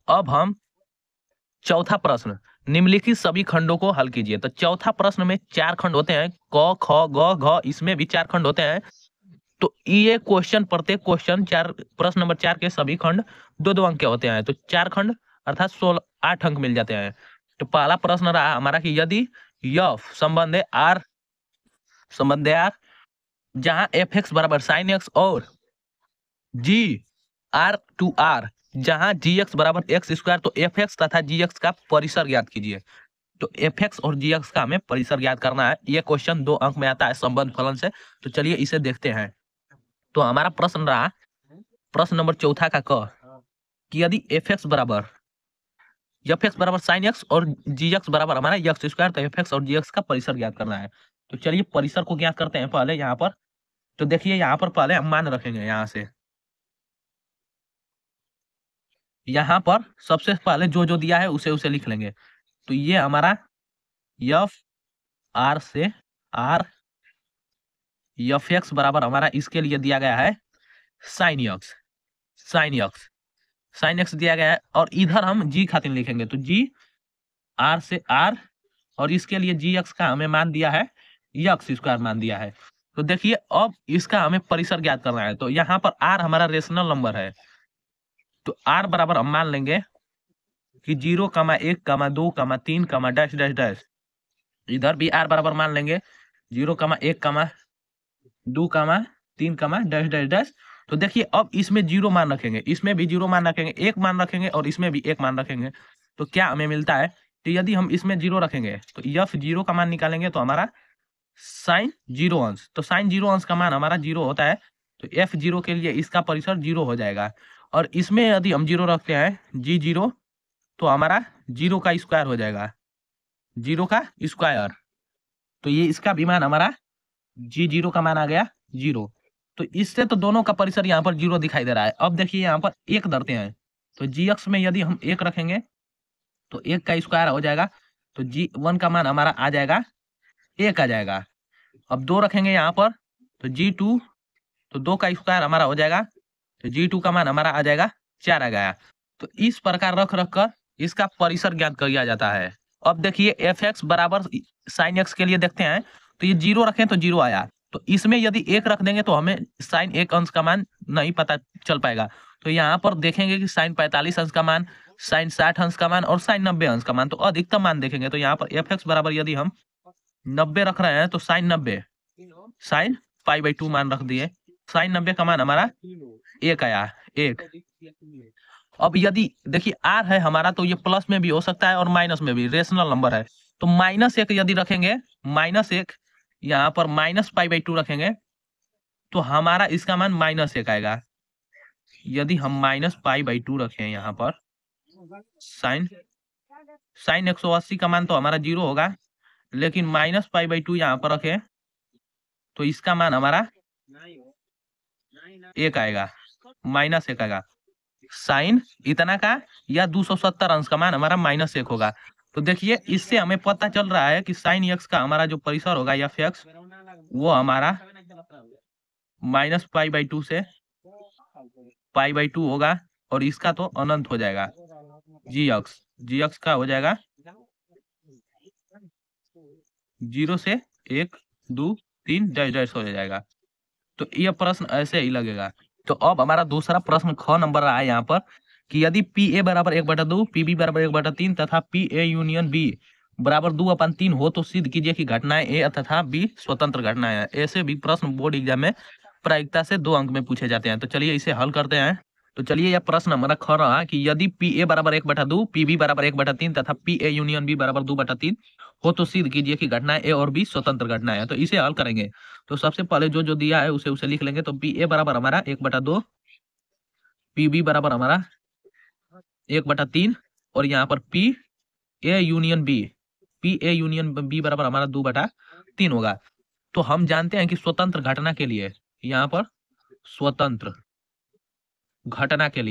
अब हम चौथा प्रश्न, निम्नलिखित सभी खंडों को हल कीजिए। तो चौथा प्रश्न में 4 खंड होते हैं, क ख ग घ, इसमें भी 4 खंड होते हैं। तो ये क्वेश्चन, प्रत्येक क्वेश्चन 4, प्रश्न नंबर 4 के सभी खंड 2-2 अंक के होते हैं। तो 4 खंड अर्थात 16 8 अंक मिल जाते हैं। तो पहला प्रश्न रहा हमारा कि यदि यफ संबंध आर जहां एफ एक्स बराबर साइन एक्स और जी आर टू आर जहां जी एक्स बराबर एक्स स्क्वायर, तो एफ एक्स तथा जी एक्स का परिसर ज्ञात कीजिए। तो एफ एक्स और जी एक्स का हमें परिसर ज्ञात करना है। यह क्वेश्चन 2 अंक में आता है संबंध फलन से। तो चलिए इसे देखते हैं। तो हमारा प्रश्न रहा, प्रश्न नंबर चौथा का क, कि यदि एफ एक्स बराबर साइन एक्स और जी एक्स बराबर हमारा एक्स स्क्वायर, तो एफ एक्स और जी एक्स का परिसर ज्ञात करना है। तो चलिए परिसर को ज्ञात करते हैं पहले यहाँ पर। तो देखिए यहाँ पर पहले हम मान रखेंगे, यहाँ से यहाँ पर सबसे पहले जो जो दिया है उसे उसे लिख लेंगे। तो ये हमारा एफ आर से आर, एफ एक्स बराबर हमारा इसके लिए दिया गया है sine x, sine x sine x दिया गया है। और इधर हम जी खातिर लिखेंगे, तो जी आर से आर, और इसके लिए जी एक्स का हमें मान दिया है, एक्स स्क्वायर मान दिया है। तो देखिए अब इसका हमें परिसर ज्ञात करना है। तो यहाँ पर आर हमारा रेशनल नंबर है, तो आर बराबर हम मान लेंगे कि 0,1,2,3, डैश डैश डैश। इधर भी आर बराबर मान लेंगे 0,1,2,3, डैश डैश डैश। तो देखिए अब इसमें 0 मान रखेंगे, इसमें भी 0 मान रखेंगे, 1 मान रखेंगे और इसमें भी 1 मान रखेंगे। तो क्या हमें मिलता है, तो यदि हम इसमें 0 रखेंगे तो एफ 0 का मान निकालेंगे तो हमारा साइन 0 अंश, तो साइन 0 अंश का मान हमारा 0 होता है। तो एफ 0 के लिए इसका परिसर 0 हो जाएगा। और इसमें यदि हम 0 रखते हैं जी 0, तो हमारा 0 का स्क्वायर हो जाएगा, 0 का स्क्वायर। तो ये इसका भी मान हमारा जी 0 का मान आ गया 0। तो इससे तो दोनों का परिसर यहाँ पर 0 दिखाई दे रहा है। अब देखिए यहाँ पर 1 धरते हैं, तो जी एक्स में यदि हम 1 रखेंगे तो 1 का स्क्वायर हो जाएगा। तो जी 1 का मान हमारा आ जाएगा 1 आ जाएगा। अब 2 रखेंगे यहाँ पर, तो जी 2, तो 2 का स्क्वायर हमारा हो जाएगा, तो जी 2 का मान हमारा आ जाएगा 4 आ गया। तो इस प्रकार रख रख कर इसका परिसर ज्ञात किया जाता है। अब देखिए एफ एक्स बराबर साइन एक्स के लिए देखते हैं, तो ये 0 रखें तो 0 आया। तो इसमें यदि 1 रख देंगे तो हमें साइन 1 अंश का मान नहीं पता चल पाएगा। तो यहाँ पर देखेंगे कि साइन 45 अंश का मान, साइन 60 अंश का मान और साइन 90 अंश का मान, तो अधिकतम मान देखेंगे। तो यहाँ पर एफ एक्स बराबर यदि हम 90 रख रहे हैं तो साइन 90, साइन π/2 मान रख दिए, साइन 90 का मान हमारा 1 आया, 1। अब यदि देखिए आर है हमारा, तो ये प्लस में भी हो सकता है और माइनस में भी, रेशनल नंबर है। तो -1 यदि रखेंगे, -1 यहाँ पर -π/2 रखेंगे तो हमारा इसका मान -1 आएगा। यदि हम -π/2 रखें यहाँ पर, साइन साइन 180 का मान तो हमारा 0 होगा, लेकिन -π/2 यहाँ पर रखें तो इसका मान हमारा 1 आएगा, -1 आएगा। साइन इतना का या 270 अंश का मान हमारा -1 होगा। तो देखिए इससे हमें पता चल रहा है कि साइन एक्स का हमारा जो परिसर होगा एफ एक्स, वो हमारा -π/2 से π/2 होगा, और इसका तो अनंत हो जाएगा। जी एक्स का हो जाएगा 0 से 1, 2, 3 डैश डैश हो जाएगा। तो यह प्रश्न ऐसे ही लगेगा। तो अब हमारा दूसरा प्रश्न ख नंबर रहा है यहाँ पर, कि यदि पी ए बराबर 1/2, पी बी बराबर 1/3 तथा पी ए यूनियन बी बराबर 2/3 हो, तो सिद्ध कीजिए कि घटनाएं ए तथा बी स्वतंत्र घटनाएं हैं। ऐसे भी प्रश्न बोर्ड एग्जाम में प्रायिकता से 2 अंक में पूछे जाते हैं। तो चलिए इसे हल करते हैं। तो चलिए यह प्रश्न हमारा ख रहा कि यदि पी ए बराबर 1/2, पी बी बराबर 1/3 तथा पी ए यूनियन बी बराबर 2/3 हो, तो सिद्ध कीजिए कि घटनाएं ए और बी स्वतंत्र घटनाएं हैं। तो इसे हल करेंगे। तो सबसे पहले जो जो दिया है उसे उसे लिख लेंगे। तो पी ए बराबर हमारा 1/2, पी बी बराबर हमारा 1/3, और यहाँ पर पी ए यूनियन बी बराबर हमारा 2/3 होगा। तो हम जानते हैं कि स्वतंत्र घटना के लिए, यहाँ पर स्वतंत्र घटना के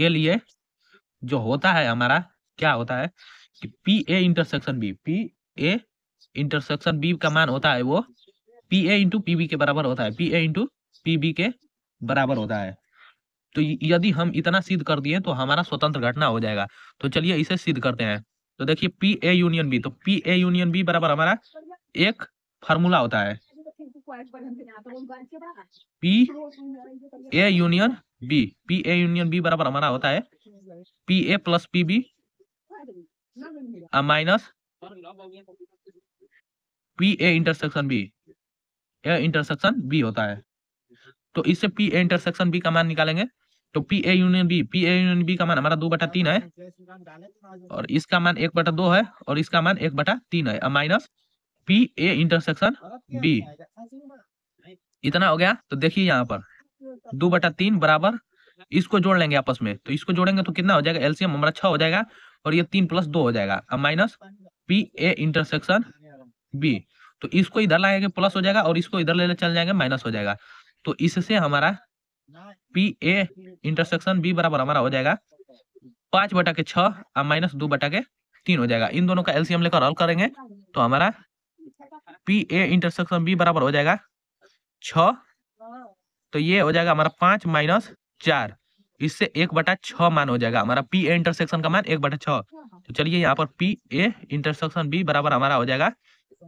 लिए जो होता है हमारा, क्या होता है कि पी ए इंटरसेक्शन बी का मान होता है वो P A into P B के बराबर होता है, P A into P B के बराबर होता है। तो यदि हम इतना सिद्ध कर दिए तो हमारा स्वतंत्र घटना हो जाएगा। तो चलिए इसे सिद्ध करते हैं। तो देखिए पी ए यूनियन बी, तो पी ए यूनियन बी बराबर हमारा एक फार्मूला होता है, P A union B, P A union B बराबर हमारा होता है P A plus P B minus P A intersection B, A intersection B होता है। तो इससे पी ए इंटरसेक्शन बी का मान निकालेंगे, तो P A union B, P A union B का मान हमारा 2/3 है, और इसका मान 1/2 है, और इसका मान 1/3 है, minus P A intersection B, इतना हो गया। तो देखिए यहाँ पर 2/3 बराबर, इसको जोड़ लेंगे आपस में, तो इसको जोड़ेंगे तो कितना हो जाएगा, एलसीएम हमारा 6 हो जाएगा, और ये 3 + 2 हो जाएगा, minus P A intersection B. तो इसको इधर लाएंगे प्लस हो जाएगा, और इसको इधर ले चल जाएंगे माइनस हो जाएगा। तो इससे हमारा पी ए इंटरसेक्शन बी बराबर हमारा हो जाएगा 5/6 माइनस 2/3 हो जाएगा। इन दोनों का एलसीएम लेकर हल करेंगे तो हमारा पी ए इंटरसेक्शन बी बराबर हो जाएगा 6, तो ये हो जाएगा हमारा 5 माइनस 4, इससे 1/6 मान हो जाएगा हमारा पी ए इंटरसेक्शन का मान 1/6। तो चलिए यहाँ पर पी ए इंटरसेक्शन बी बराबर हमारा हो जाएगा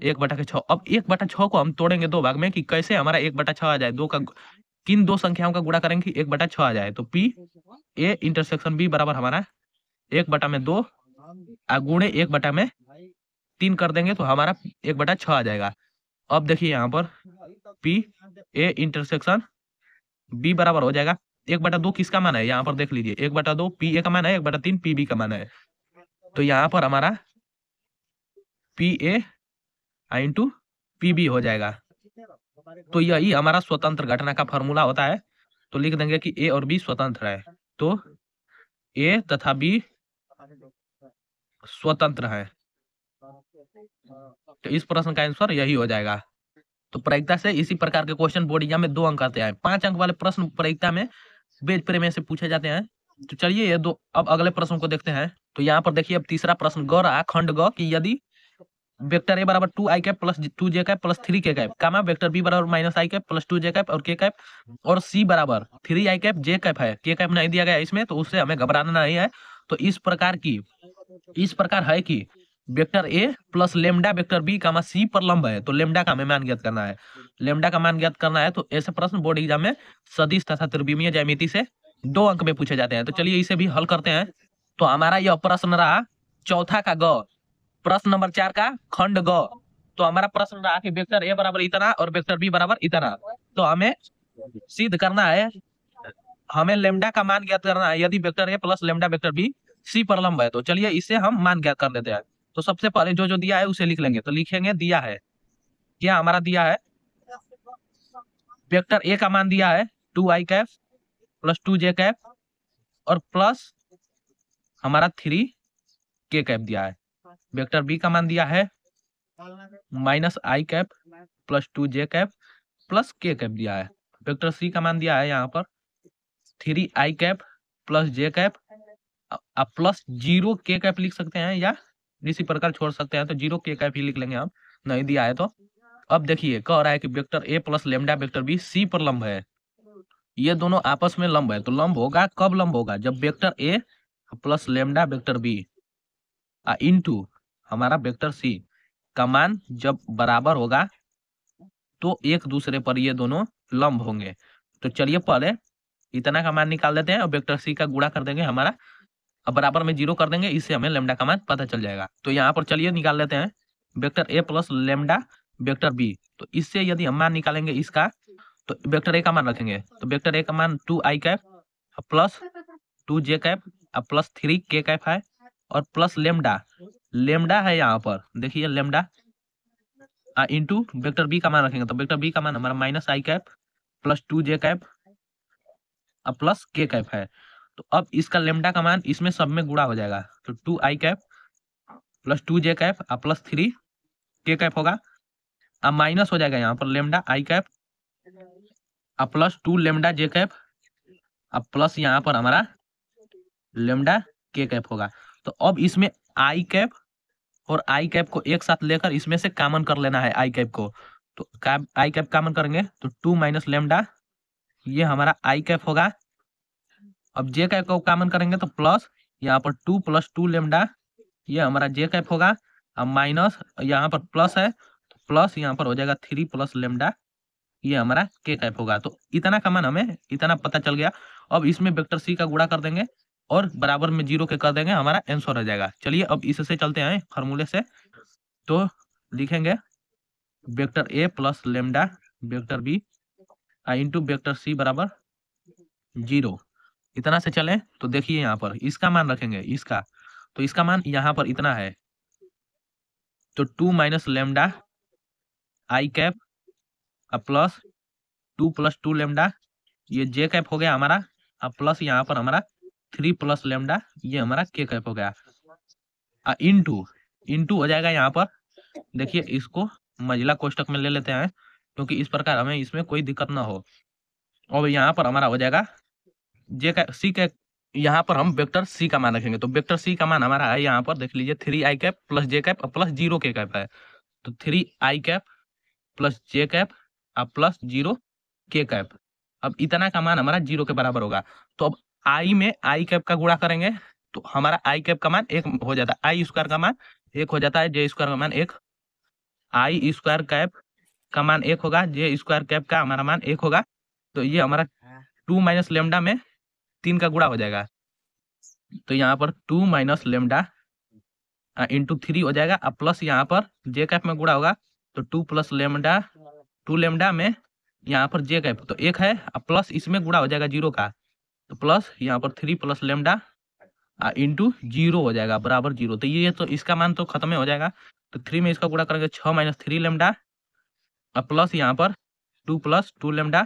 1/6। अब 1/6 को हम तोड़ेंगे दो भाग में कि कैसे हमारा 1/6 आ जाए, दो का किन दो संख्याओं का गुणा करेंगे कि 1/6 आ जाए। तो पी ए इंटरसेक्शन बी बराबर हमारा 1/2 गुणे 1/3 कर देंगे तो हमारा 1/6 आ जाएगा। अब देखिए यहाँ पर पी ए इंटरसेक्शन बी बराबर हो जाएगा 1/2 किसका मान है, यहाँ पर देख लीजिए 1/2 पी ए का मान है, 1/3 पी बी का मान है। तो यहाँ पर हमारा P A into P B हो जाएगा। तो यही हमारा स्वतंत्र घटना का फॉर्मूला होता है। तो लिख देंगे कि ए और बी स्वतंत्र है, तो ए तथा बी स्वतंत्र है। तो इस प्रश्न का आंसर यही हो जाएगा। तो प्रायिकता से इसी प्रकार के क्वेश्चन बोर्ड एग्जाम में 2 अंक आते हैं। 5 अंक वाले प्रश्न प्रायिकता में बेज प्रमेय से पूछे जाते हैं। तो चलिए ये दो, अब अगले प्रश्न को देखते हैं। तो यहाँ पर देखिए अब तीसरा प्रश्न ग रहा खंड ग कि यदि वेक्टर ए बराबर 2i cap plus 2j cap plus 3k cap, comma vector b बराबर minus i cap plus 2j cap और k कैप, और सी बराबर 3i कैप j कैप है, k कैप नहीं दिया गया इसमें, तो उससे हमें घबराना नहीं है। तो इस प्रकार है कि वेक्टर ए plus lambda vector b comma c पर लंब है, तो लेमडा का हमें मान ज्ञात करना है। लेमडा का मान ज्ञात करना है, तो ऐसे प्रश्न बोर्ड एग्जाम में सदिश तथा त्रिविमीय ज्यामिति से 2 अंक में पूछे जाते हैं। तो चलिए इसे भी हल करते हैं। तो हमारा यह प्रश्न रहा चौथा का ग, प्रश्न नंबर 4 का खंड ग। तो हमारा प्रश्न रहा कि वेक्टर ए बराबर इतना और वेक्टर बी बराबर इतना। तो हमें सिद्ध करना है, हमें लेमडा का मान ज्ञात करना है यदि वेक्टर ए plus lambda vector B C पर लंब है। तो चलिए इससे हम मान ज्ञात कर देते हैं। तो सबसे पहले जो दिया है उसे लिख लेंगे। तो लिखेंगे दिया है, क्या हमारा दिया है, वेक्टर ए का मान दिया है 2i cap plus 2j cap और प्लस हमारा 3k कैप दिया है। वेक्टर बी का मान दिया है minus i cap plus 2j cap plus k cap दिया है। वेक्टर सी का मान दिया है यहाँ पर 3i cap plus j cap plus 0k cap लिख सकते हैं, या इसी प्रकार छोड़ सकते हैं, तो 0k कैप ही लिख लेंगे हम, नहीं दिया है तो। अब देखिए कह रहा है कि वेक्टर ए plus lambda vector B C पर लंब है, ये दोनों आपस में लंब है। तो लंब होगा कब, लंब होगा जब वेक्टर ए plus lambda vector B into हमारा वेक्टर सी का मान जब बराबर होगा तो एक दूसरे पर ये दोनों लंब होंगे। तो चलिए पहले इतना का मान निकाल देते हैं और वेक्टर सी का गुणा कर देंगे हमारा, अब बराबर में 0 कर देंगे, इससे हमें लेमडा का मान पता चल जाएगा। तो यहाँ पर चलिए निकाल लेते हैं वेक्टर ए प्लस लेमडा वेक्टर बी। तो इससे यदि हम मान निकालेंगे इसका, तो वेक्टर ए का मान रखेंगे, तो वेक्टर ए का मान 2i cap plus 2j cap plus 3k cap है, और प्लस लेमडा है यहाँ पर देखिए लेमडा इंटू वेक्टर बी का मान रखेंगे, तो वेक्टर बी का मान हमारा minus i cap plus 2j cap plus k cap है। तो अब इसका लेमडा का मान इसमें सब में गुणा हो जाएगा, तो 2i cap plus 2j cap plus 3k cap होगा, अब माइनस हो जाएगा यहाँ पर lambda i cap plus 2 lambda j cap plus यहाँ पर हमारा लेमडा k कैप होगा। तो अब इसमें i कैप और i कैप को एक साथ लेकर इसमें से कॉमन कर लेना है i कैप को। तो i कैप कॉमन करेंगे तो 2 माइनस लेमडा, ये हमारा i कैप होगा अब जे कैप को कॉमन करेंगे तो प्लस यहाँ पर 2 + 2 लेमडा, ये हमारा जे कैप होगा। अब माइनस यहाँ पर प्लस है तो प्लस यहाँ पर हो जाएगा 3 + लेमडा, ये हमारा के कैप होगा। तो इतना का मान हमें इतना पता चल गया। अब इसमें वेक्टर सी का गुणा कर देंगे और बराबर में 0 के कर देंगे, हमारा आंसर हो जाएगा। चलिए अब इससे चलते हैं फार्मूले से। तो लिखेंगे वेक्टर ए plus lambda vector B into vector C बराबर 0। इतना से चलें तो देखिए यहाँ पर इसका मान रखेंगे, इसका तो इसका मान यहाँ पर इतना है, तो 2 - lambda I cap plus 2 + 2 lambda, ये जे कैप हो गया हमारा, अब प्लस यहाँ पर हमारा 3 + लेमडा, ये हमारा के कैप हो गया। इंटू इंटू हो जाएगा यहाँ पर, देखिए इसको मझिला कोष्टक में ले लेते हैं क्योंकि इस प्रकार हमें इसमें कोई दिक्कत ना हो। और यहाँ पर हमारा हो जाएगा जे का सी का, यहाँ पर हम वेक्टर सी का मान रखेंगे। तो वेक्टर सी का मान हमारा है यहाँ पर देख लीजिए 3i कैप प्लस जे कैप प्लस 0 के कैप है। तो 3i कैप प्लस जे कैप प्लस 0 के कैप। अब इतना का मान हमारा 0 के बराबर होगा। तो अब आई में आई कैप का गुणा करेंगे तो हमारा आई कैप का मान 1 हो जाता है, आई स्क्वायर का मान 1 हो जाता है, जे स्क्वायर का मान 1, आई स्क्वायर कैप का मान 1 होगा, जे स्क्वायर कैप का हमारा मान 1 होगा। तो ये हमारा 2 - लेमडा में 3 का गुणा हो जाएगा, तो यहाँ पर 2 - लेमडा इंटू 3 हो जाएगा। अब प्लस यहाँ पर जे कैप में गुणा होगा तो 2 + लेमडा 2 लेमडा में यहाँ पर जे कैप तो 1 है, अब प्लस इसमें गुणा हो जाएगा 0 का, तो प्लस यहाँ पर 3 + लेमडा इंटू 0 हो जाएगा बराबर 0। तो ये तो इसका मान तो खत्म हो जाएगा। तो 3 में इसका गुणा करेंगे 6 - 3 लेमडा प्लस यहाँ पर 2 + 2 लेमडा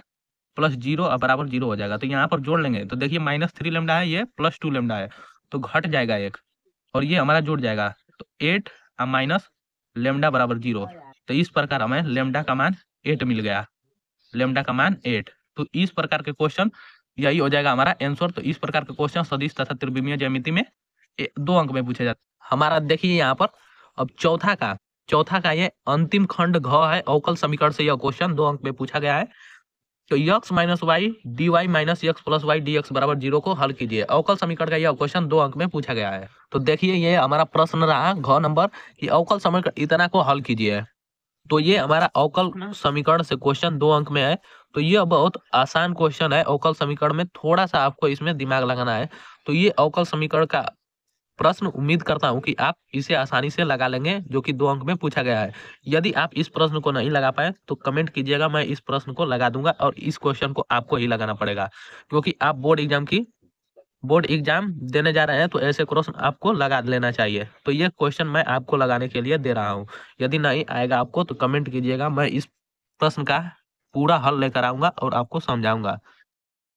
प्लस 0 बराबर 0 हो जाएगा। तो यहाँ पर जोड़ लेंगे तो देखिए -3 लेमडा है, ये +2 लेमडा है, तो घट जाएगा एक और ये हमारा जुड़ जाएगा। तो 8 माइनस लेमडा बराबर 0। तो इस प्रकार हमें लेमडा का मान 8 मिल गया, लेमडा का मान 8। तो इस प्रकार के क्वेश्चन यही हो जाएगा हमारा आंसर। तो इस प्रकार के क्वेश्चन सदिश तथा त्रिविमीय ज्यामिति में 2 अंक में पूछे जाते हैं। हमारा देखिए यहाँ पर अब चौथा का ये अंतिम खंड घ है, अवकल समीकरण से यह क्वेश्चन 2 अंक में पूछा गया है। तो x - y dy - x + y dx बराबर 0 को हल कीजिए। अवकल समीकरण का यह क्वेश्चन 2 अंक में पूछा गया है। तो देखिए ये हमारा प्रश्न रहा घ नंबर कि अवकल समीकरण इतना को हल कीजिए। तो ये हमारा अवकल समीकरण से क्वेश्चन 2 अंक में है। तो ये बहुत आसान क्वेश्चन है, अवकल समीकरण में थोड़ा सा आपको इसमें दिमाग लगाना है। तो ये अवकल समीकरण का प्रश्न उम्मीद करता हूं कि आप इसे आसानी से लगा लेंगे, जो कि 2 अंक में पूछा गया है। यदि आप इस प्रश्न को नहीं लगा पाए तो कमेंट कीजिएगा, मैं इस प्रश्न को लगा दूंगा और इस क्वेश्चन को आपको ही लगाना पड़ेगा, क्योंकि आप बोर्ड एग्जाम देने जा रहे हैं तो ऐसे क्वेश्चन आपको लगा लेना चाहिए। तो ये क्वेश्चन मैं आपको लगाने के लिए दे रहा हूँ। यदि नहीं आएगा आपको तो कमेंट कीजिएगा, मैं इस प्रश्न का पूरा हल लेकर आऊंगा और आपको समझाऊंगा।